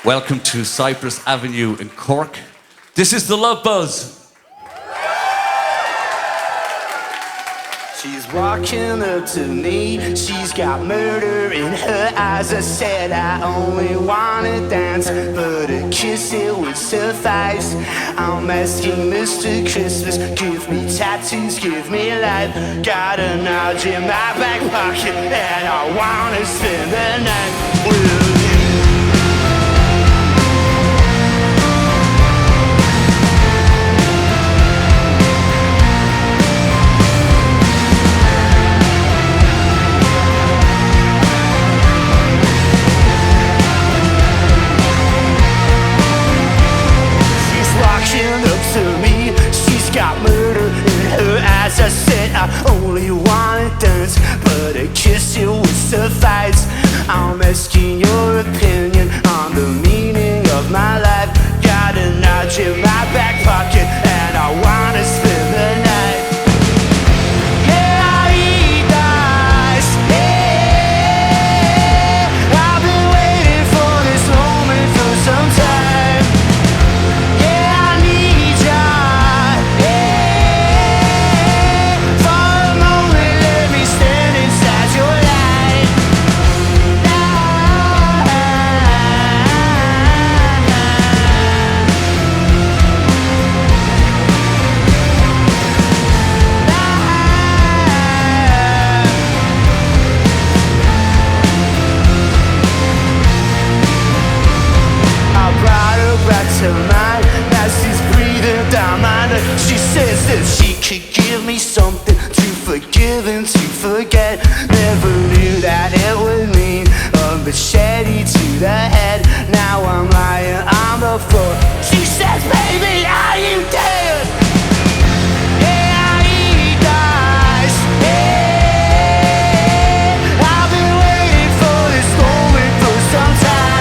Welcome to Cyprus Avenue in Cork. This is the Love Buzz. She's walking up to me, she's got murder in her eyes. I said I only wanna dance, but a kiss it would suffice. I'm asking Mr. Christmas, give me tattoos, give me life. Got a nudge in my back pocket, and I wanna spend the night with you. Got murder in her eyes. I said I only wanna dance, but a kiss it would suffice. I'm asking your opinion on the meaning of my life. Got a notch in my back pocket, and I wanna spend the night. Yeah, I eat dice. Yeah, I've been waiting for this moment for some time. Yeah, I need ya. Now she's breathing down my neck. She says that she could give me something to forgive and to forget. Never knew that it would mean a machete to the head. Now I'm lying on the floor. She says, baby, are you dead? Yeah, I eat dice. Yeah, I've been waiting for this moment for some time.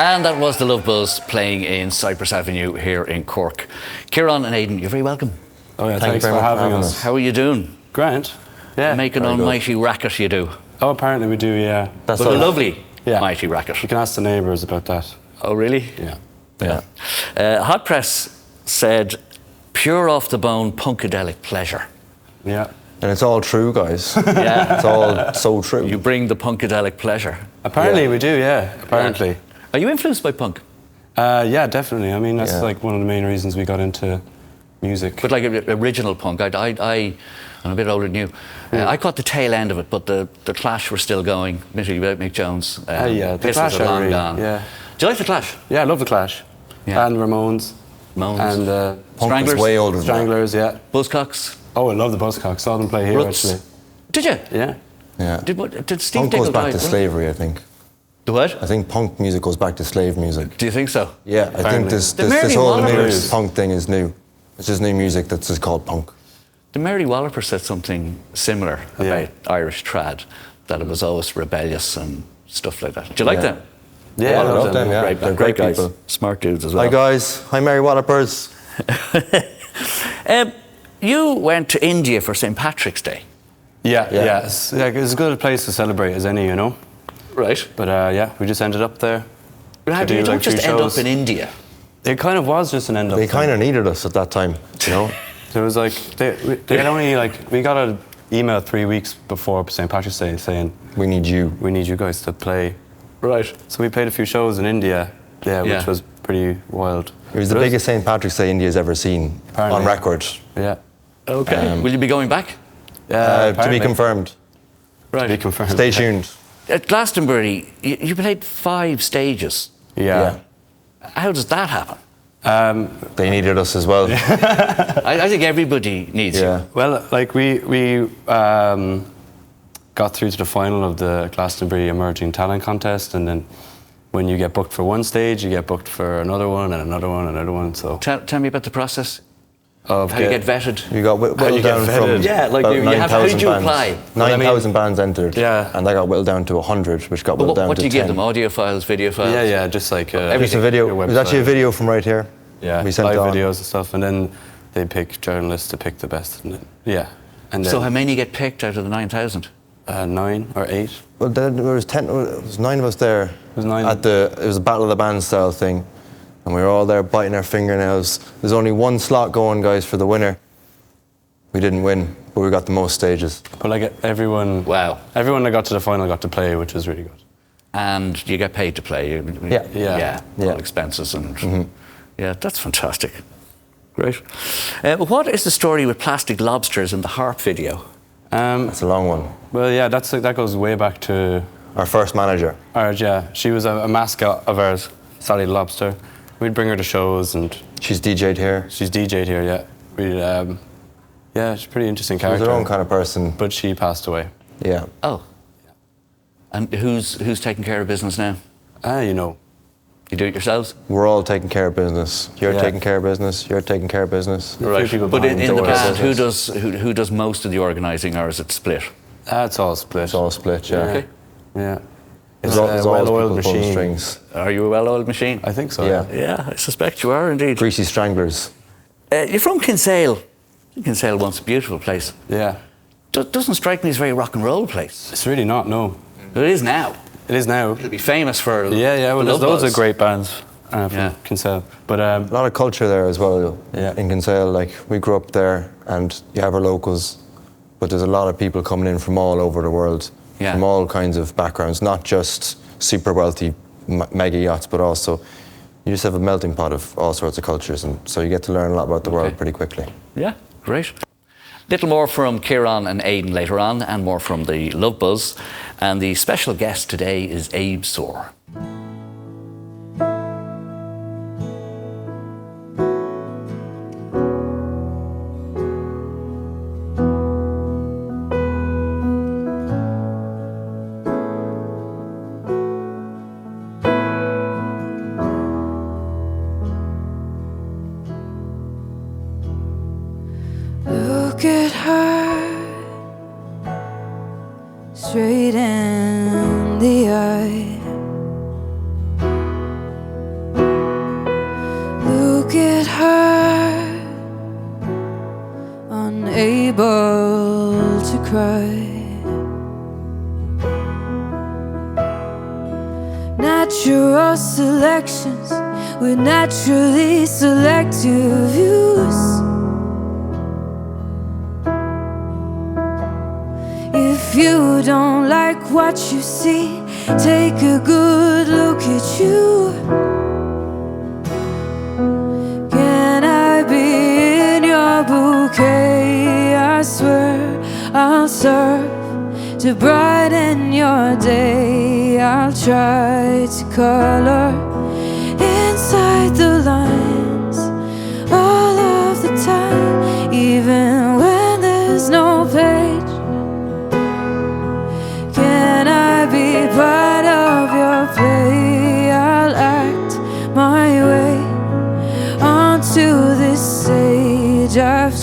And that was the Love Buzz playing in Cyprus Avenue here in Cork. Kieran and Aidan, you're very welcome. Oh yeah, thanks for having us. How are you doing? Grant. Yeah. Make an almighty racket you do. Oh, apparently we do, yeah. That's a lovely mighty racket. You can ask the neighbours about that. Oh, really? Yeah. Hot Press said, pure off the bone punkadelic pleasure. Yeah. And it's all true, guys. Yeah. It's all so true. You bring the punkadelic pleasure. Apparently we do, yeah. Apparently. Yeah. Are you influenced by punk? Yeah, definitely. I mean, that's like one of the main reasons we got into music. But like original punk, I'm a bit older than you. I caught the tail end of it, but the Clash were still going, admittedly without Mick Jones. The Pistols Clash are long really, gone. yeah. Do you like the Clash? Yeah, I love the Clash. Yeah. And Ramones. And Punk is way older than Stranglers, yeah. Buzzcocks. Oh, I love the Buzzcocks. Saw them play here Roots. actually. Did you? Yeah. Yeah. Did Steve Punk Diggle goes back die? to slavery, I think. The what? I think punk music goes back to slave music. Do you think so? Yeah, I think Apparently. this Mary whole Wallopers- lyrics punk thing is new. It's just new music that's just called punk. The Mary Walloper said something similar about Irish trad, that it was always rebellious and stuff like that. Do you like Yeah. them? Yeah, I love them, yeah. Great, They're great great guys. people. Smart dudes as well. Hi guys, hi Mary Wallopers. You went to India for St. Patrick's Day. Yeah. Yeah. It's as good a place to celebrate as any, you know. Right. But yeah, we just ended up there. How do you don't just end up in India? It kind of was just an end up. They kind of needed us at that time, you know. There was like they had only like we got an email 3 weeks before St. Patrick's Day saying We need you. we need you guys to play. Right. So we played a few shows in India, Yeah. which was pretty wild. It was the But biggest St. Patrick's Day India's ever seen Apparently. on record. Yeah. Okay. Will you be going back? To be Apparently. confirmed. Right. To be confirmed. Stay tuned. At Glastonbury, you played 5 stages. Yeah. How does that happen? They needed us as well. I think everybody needs Yeah. you. Well, like we got through to the final of the Glastonbury Emerging Talent Contest, and then when you get booked for one stage, you get booked for another one and another one and another one. So Tell me about the process. of How you get vetted. We got whittled you get down vetted? from Yeah, like about you have- how 9,000 did you bands. apply? 9,000 bands entered. Yeah. And I got whittled down to 100, which got But whittled down what to do you 10. give them? Audio files, video files? yeah, just like It's a video. your It was actually a website. video from right here. Yeah, We sent live it on. videos and stuff, and then they pick journalists to pick the best. And then, yeah, and then So how many get picked out of the 9,000? 9 or 8. Well, then there was 10. It was 9 of us there. was 9. It was a battle of the bands style thing, and we were all there biting our fingernails. There's only one slot going, guys, for the winner. We didn't win, but we got the most stages. But like everyone, Wow. everyone that got to the final got to play, which was really good. And you get paid to play. Yeah. Yeah. All expenses and yeah, that's fantastic. Great. What is the story with plastic lobsters in the harp video? That's a long one. Well, yeah, that goes way back to Our first manager. ours. Yeah, she was a mascot of ours, Sally the Lobster. We'd bring her to shows, and She's DJ'd here. she's DJ'd here. Yeah, yeah, she's a pretty interesting She's character. her own kind of person. But she passed away. Yeah. Oh. And who's taking care of business now? You know. You do it yourselves? We're all taking care of business. You're Yeah. taking care of business. You're taking care of business. Right. people But in behind the doors. band, who does most of the organising, or is it split? It's all split. It's all split, yeah. Okay. Yeah. There's It's always a well-oiled people pulling machine. strings. Are you a well-oiled machine? I think so. Yeah. Yeah, I suspect you are indeed. Greasy stranglers. You're from Kinsale. Kinsale once a beautiful place. Yeah. Doesn't strike me as a very rock and roll place. It's really not. No. It is now. It is now. It'll be famous for Yeah. Well, the there's Love loads Buzz. of great bands from Yeah. Kinsale. But A lot of culture there as well. Yeah. In Kinsale, like we grew up there, and you have our locals, but there's a lot of people coming in from all over the world, Yeah. from all kinds of backgrounds, not just super wealthy mega yachts, but also you just have a melting pot of all sorts of cultures, and so you get to learn a lot about the world Okay. pretty quickly. Yeah, great. Little more from Kieran and Aidan later on, and more from the Love Buzz. And the special guest today is Abe Soare. Look at her straight in the eye. Look at her unable to cry. Natural selections with naturally selective views. If you don't like what you see, take a good look at you. Can I be in your bouquet? I swear I'll serve to brighten your day. I'll try to color inside the lines all of the time, even when there's no page.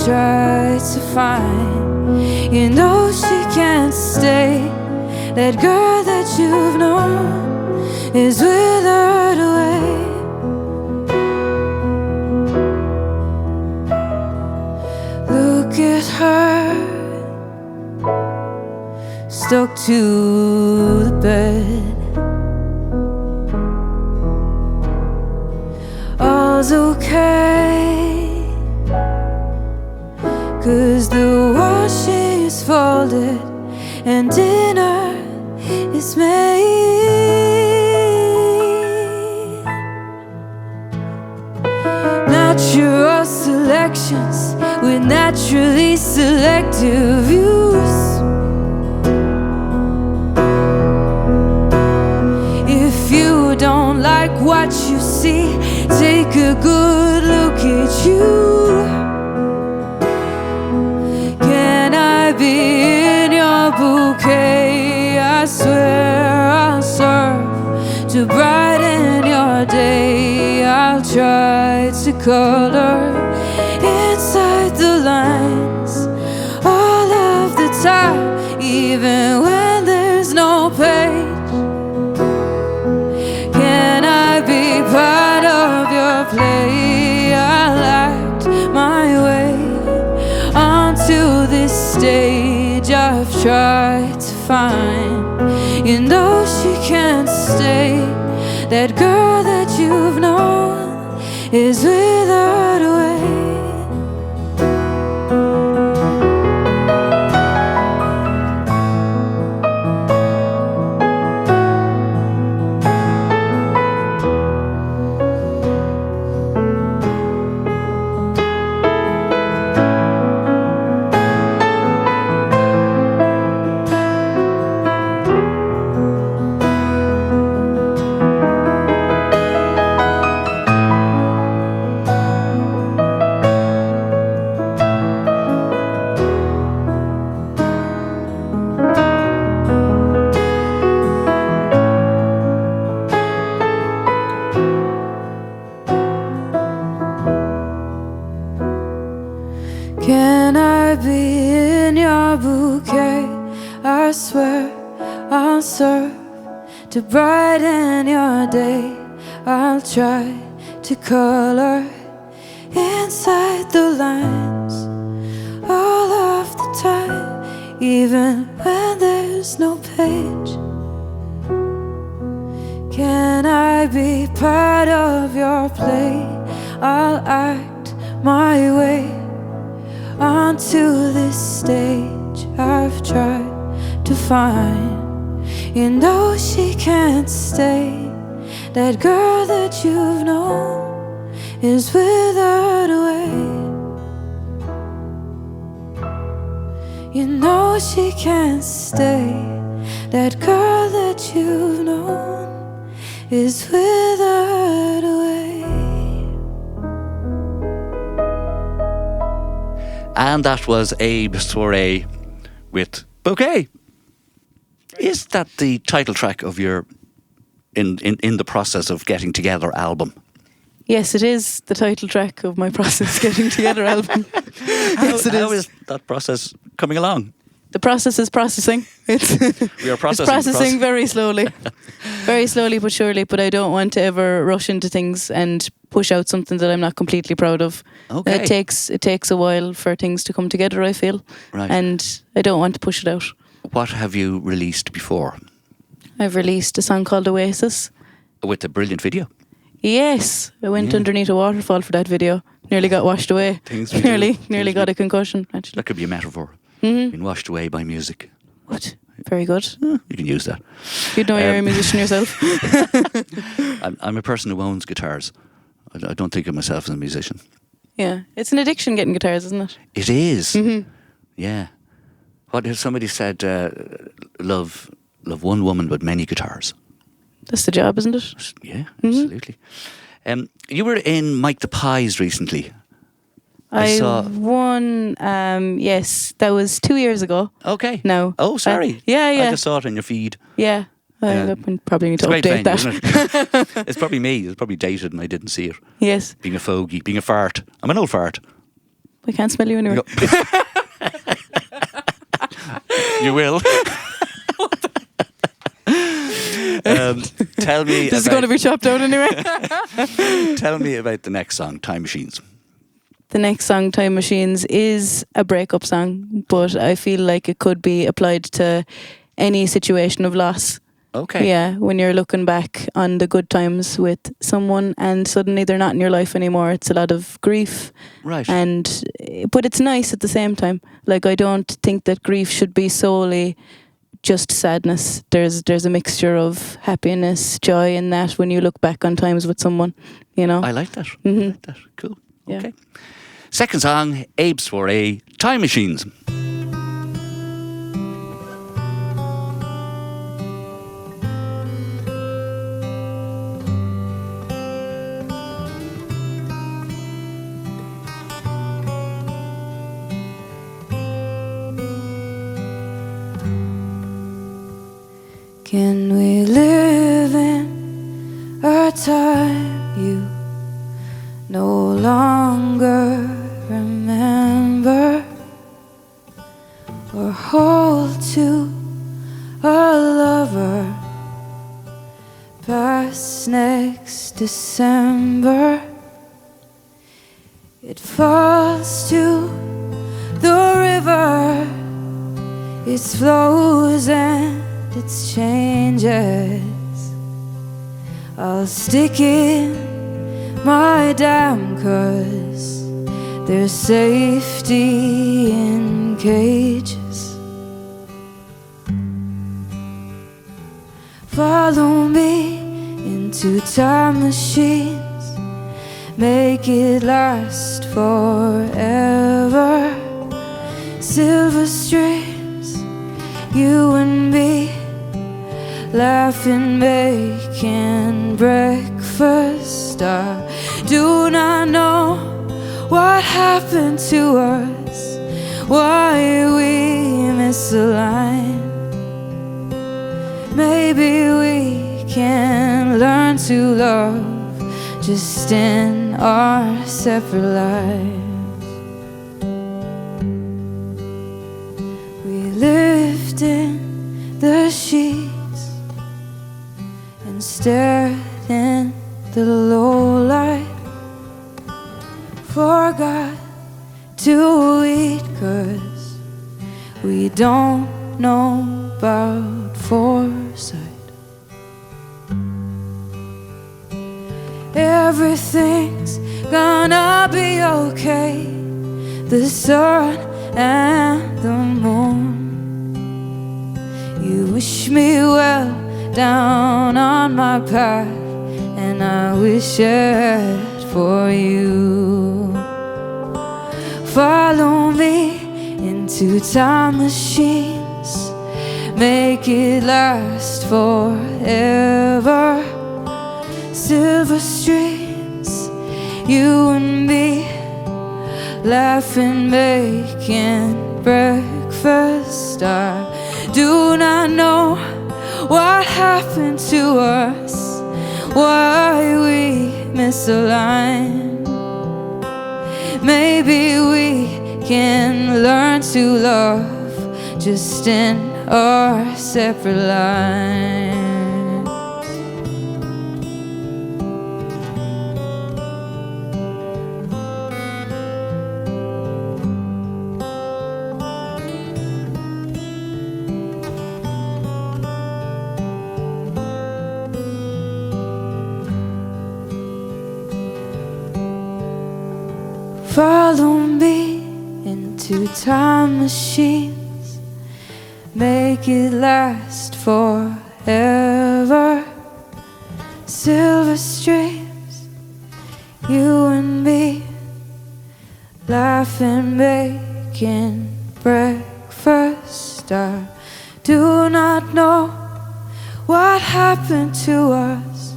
try to find. You know she can't stay. That girl that you've known is withered away. Look at her, stuck to the bed. All's okay, 'cause the washing is folded and dinner is made. Natural selections with naturally selective views. If you don't like what you see, take a good look at you. Can I be in your bouquet? I swear I'll serve to brighten your day. I'll try to color inside the lines all of the time, even when there's no page. Can I be part of your play? I'll act my way onto this stage I've tried to find. You know she can't stay. That girl that you've known is withered away. Can I be in your bouquet? I swear I'll serve to brighten your day. I'll try to color inside the lines all of the time, even when there's no page. Can I be part of your play? I'll act my way onto this stage I've tried to find. You know she can't stay. That girl that you've known is withered away. You know she can't stay. That girl that you've known is withered away. And that was Abe Soare with Bouquet. Is that the title track of your in the process of getting together album? Yes, it is the title track of my process getting together album. Yes, it How is. is that process coming along? The process is processing. It's We are processing. It's processing very slowly. Very slowly but surely, but I don't want to ever rush into things and push out something that I'm not completely proud of. Okay. It takes a while for things to come together, I feel. Right. And I don't want to push it out. What have you released before? I've released a song called Oasis. With a brilliant video. Yes, I went underneath a waterfall for that video. Nearly got washed away. Things we do. Nearly Things got we- a concussion, actually. That could be a metaphor. Being washed away by music. What? Very good. You can use that. You'd know you're a musician yourself. I'm a person who owns guitars. I don't think of myself as a musician. Yeah, it's an addiction getting guitars, isn't it? It is. Yeah. What if somebody said, love one woman but many guitars? That's the job, isn't it? Yeah, absolutely. You were in Mike the Pies recently. I saw. won, yes, that was 2 years ago. Okay. No. Oh, sorry. Yeah. I just saw it on your feed. Yeah. I probably need It's to great update venue, that. isn't it? It's probably me. It's probably dated and I didn't see it. Yes. Being a fogey, being a fart. I'm an old fart. I can't smell you anywhere. You will. Tell me. This is going to be chopped out anyway. Tell me about the next song, Time Machines. The next song, Time Machines, is a breakup song, but I feel like it could be applied to any situation of loss. Okay. Yeah, when you're looking back on the good times with someone and suddenly they're not in your life anymore, it's a lot of grief. Right. But it's nice at the same time. Like, I don't think that grief should be solely just sadness. There's a mixture of happiness, joy in that when you look back on times with someone, you know. I like that. Mhm. I like that. Cool. Yeah. Okay. Second song, Abe Soare, Time Machines. Can we live in a time you no longer remember, or hold to a lover past next December? It falls to the river, it flows and it changes. I'll stick in my dam 'cause there's safety in cages. Follow me into time machines, make it last forever. Silver streams, you and me, laughing, making breakfast. I do not know what happened to us, why we misaligned. Maybe we can learn to love just in our separate lives. We lived in the sheets and stared in the low light. Forgot to eat 'cause we don't know about foresight. Everything's gonna be okay, the sun and the moon. You wish me well down on my path, and I wish it for you. Follow me into time machines, make it last forever. Silver streams, you and me, laughing, making breakfast. I do not know what happened to us, why we misaligned. Maybe we can learn to love just in our separate lives. Follow me into time machines, make it last forever. Silver streams, you and me, laughing, making breakfast. I do not know what happened to us,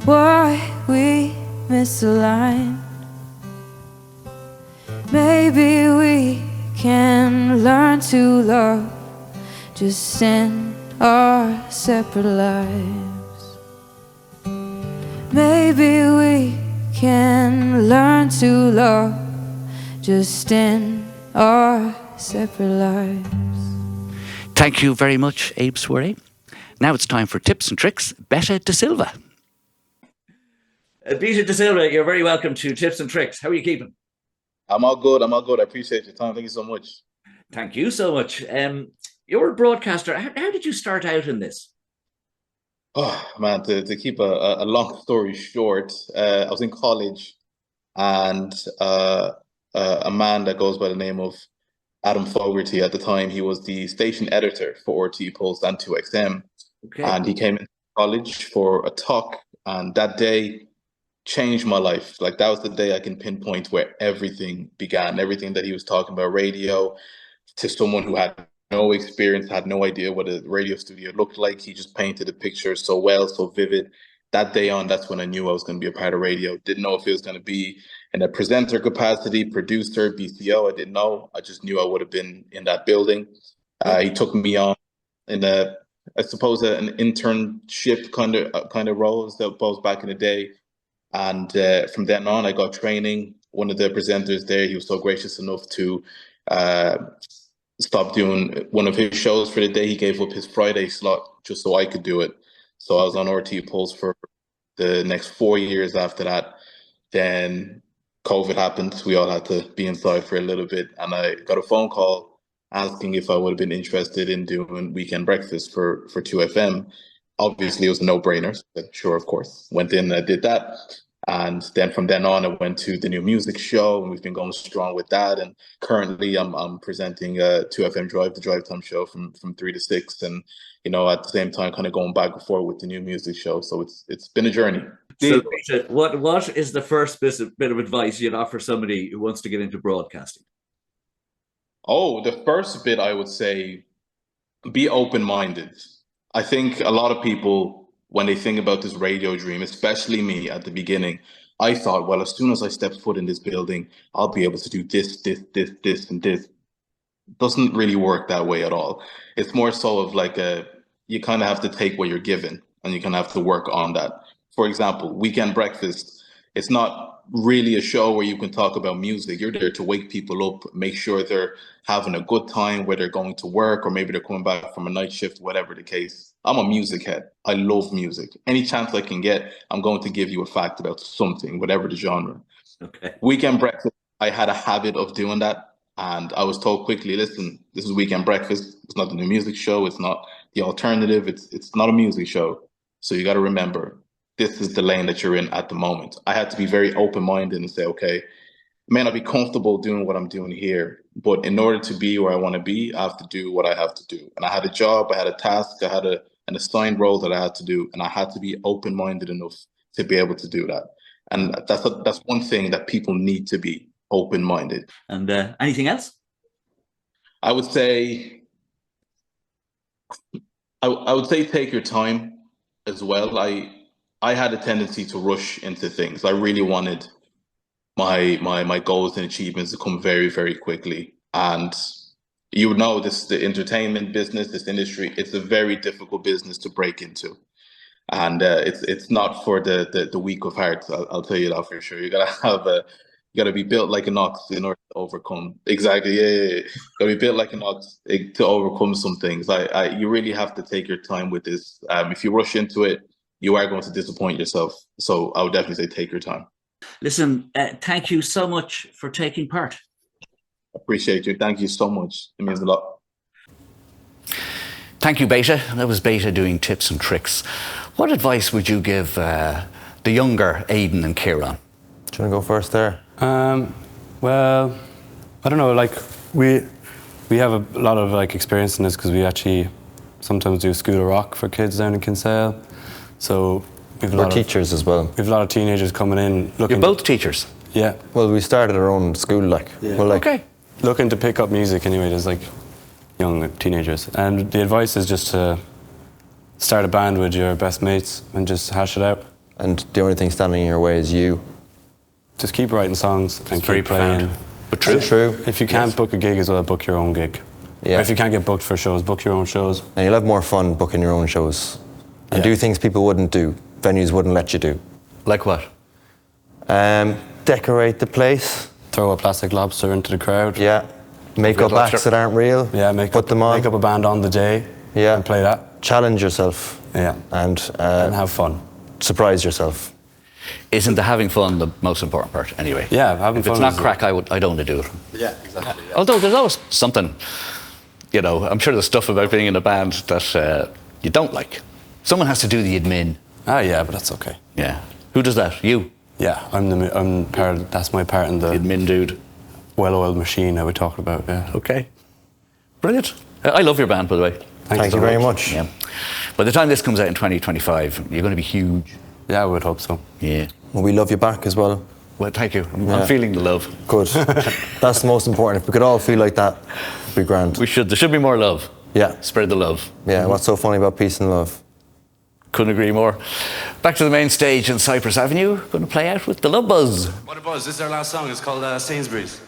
why we misaligned. Maybe we can learn to love just in our separate lives. Maybe we can learn to love just in our separate lives. Thank you very much, Abe Soare. Now it's time for tips and tricks. Beta Da Silva. Beta Da Silva, you're very welcome to Tips and Tricks. How are you keeping? I'm all good. I appreciate your time. Thank you so much. Thank you so much. You're a broadcaster. How did you start out in this? Oh man, to keep a long story short, I was in college, and a man that goes by the name of Adam Fogarty at the time, he was the station editor for RT Pulse and 2XM. Okay. And he came into college for a talk, and that day changed my life. Like, that was the day I can pinpoint where everything began. Everything that he was talking about radio, to someone who had no experience, had no idea what a radio studio looked like. He just painted a picture so well, so vivid. That day on, that's when I knew I was going to be a part of radio. Didn't know if it was going to be in a presenter capacity, producer, BCO. I didn't know. I just knew I would have been in that building. He took me on in an internship kind of role, I suppose, back in the day. And from then on, I got training. One of the presenters there, he was so gracious enough to stop doing one of his shows for the day. He gave up his Friday slot just so I could do it. So I was on RT Pulse for the next 4 years after that. Then COVID happened. We all had to be inside for a little bit. And I got a phone call asking if I would have been interested in doing weekend breakfast for 2FM. Obviously, it was a no-brainer. So sure, of course. Went in and I did that. And then from then on, I went to the new music show, and we've been going strong with that. And currently, I'm presenting 2FM Drive, the Drive Time show from 3 to 6, and at the same time, kind of going back and forth with the new music show. So it's been a journey. So, what is the first bit of advice you'd offer somebody who wants to get into broadcasting? Oh, the first bit, I would say, be open-minded. I think a lot of people, when they think about this radio dream, especially me at the beginning, I thought, well, as soon as I step foot in this building, I'll be able to do this, and this. Doesn't really work that way at all. It's more so of like you kind of have to take what you're given, and you kind of have to work on that. For example, weekend breakfast, it's not really a show where you can talk about music. You're there to wake people up, make sure they're having a good time, where they're going to work, or maybe they're coming back from a night shift, whatever the case. I'm a music head. I love music. Any chance I can get, I'm going to give you a fact about something, whatever the genre. Okay. Weekend breakfast, I had a habit of doing that. And I was told quickly, listen, this is weekend breakfast. It's not the new music show. It's not the alternative. It's not a music show. So you got to remember, this is the lane that you're in at the moment. I had to be very open-minded and say, okay, I may not be comfortable doing what I'm doing here, but in order to be where I want to be, I have to do what I have to do. And I had a job, I had a task, I had an assigned role that I had to do, and I had to be open-minded enough to be able to do that. And that's one thing that people need to be, open-minded. And anything else? I would say, I would say take your time as well. I had a tendency to rush into things. I really wanted my goals and achievements to come very, very quickly. And you know, the entertainment business, this industry, it's a very difficult business to break into. And it's not for the weak of heart. I'll tell you that for sure. You gotta be built like an ox in order to overcome. Exactly, yeah. Gotta be built like an ox to overcome some things. You really have to take your time with this. If you rush into it, you are going to disappoint yourself. So I would definitely say take your time. Listen, thank you so much for taking part. Appreciate you. Thank you so much. It means a lot. Thank you, Beta. That was Beta doing tips and tricks. What advice would you give the younger Aidan and Kieran? Do you want to go first there? Well, I don't know. Like we have a lot of experience in this because we actually sometimes do School of Rock for kids down in Kinsale. So we're teachers as well. We have a lot of teenagers coming in. You're both teachers? Yeah. Well, we started our own school, Yeah. Well, okay. Looking to pick up music anyway. There's young teenagers, and the advice is just to start a band with your best mates and just hash it out. And the only thing standing in your way is you. Just keep writing songs and very keep playing. profound. But true. If you can't book a gig as well, book your own gig. Yeah. Or if you can't get booked for shows, book your own shows. And you'll have more fun booking your own shows. And do things people wouldn't do, venues wouldn't let you do. Like what? Decorate the place. throw a plastic lobster into the crowd. Yeah. Make up lobster. acts that aren't real. Yeah, Put them on. make up a band on the day. Yeah. And play that. Challenge yourself. Yeah. And have fun. surprise yourself. Isn't the having fun the most important part anyway? Yeah, having If fun it's not is- crack, I don't want to do it. Yeah, exactly. Yeah. Although there's always something, you know, I'm sure there's stuff about being in a band that you don't like. Someone has to do the admin. Ah, yeah, but that's okay. Yeah. Who does that? You? Yeah, that's my part in The the admin dude. well-oiled machine that we talked about, yeah. Okay. Brilliant. I love your band, by the way. Thank you so very much. Yeah. By the time this comes out in 2025, you're going to be huge. Yeah, I would hope so. Yeah. Well, we love you back as well. Well, thank you. I'm Yeah. feeling the love. Good. That's the most important. If we could all feel like that, it'd be grand. There should be more love. Yeah. Spread the love. Yeah, what's so funny about peace and love? Couldn't agree more. Back to the main stage in Cyprus Avenue. Going to play out with the Love Buzz. What a buzz. This is our last song. It's called Sainsbury's.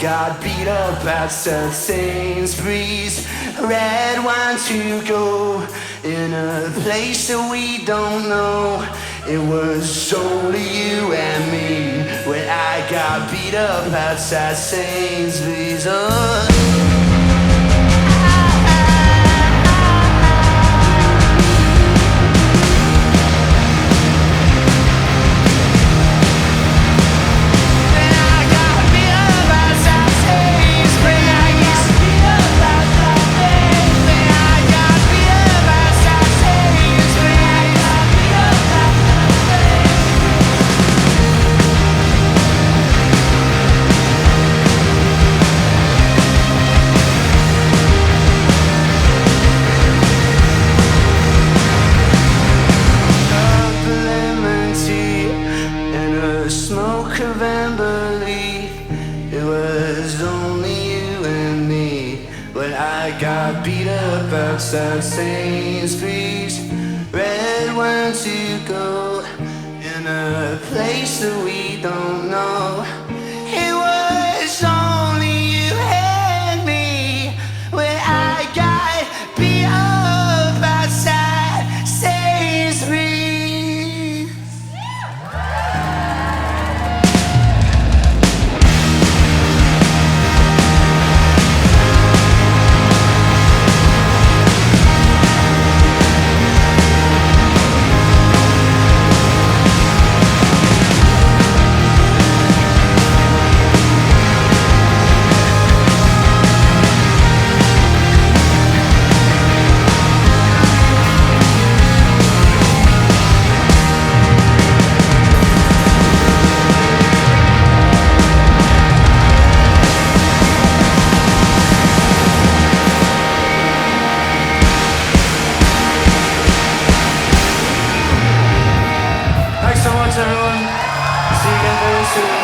got beat up outside Sainsbury's. Red wine to go in a place that we don't know. It was only you and me when I got beat up outside Sainsbury's. Outside Sainsbury's, red wine to go in a place that we don't know. It was only you and me when I got beat up outside Sainsbury's. very soon.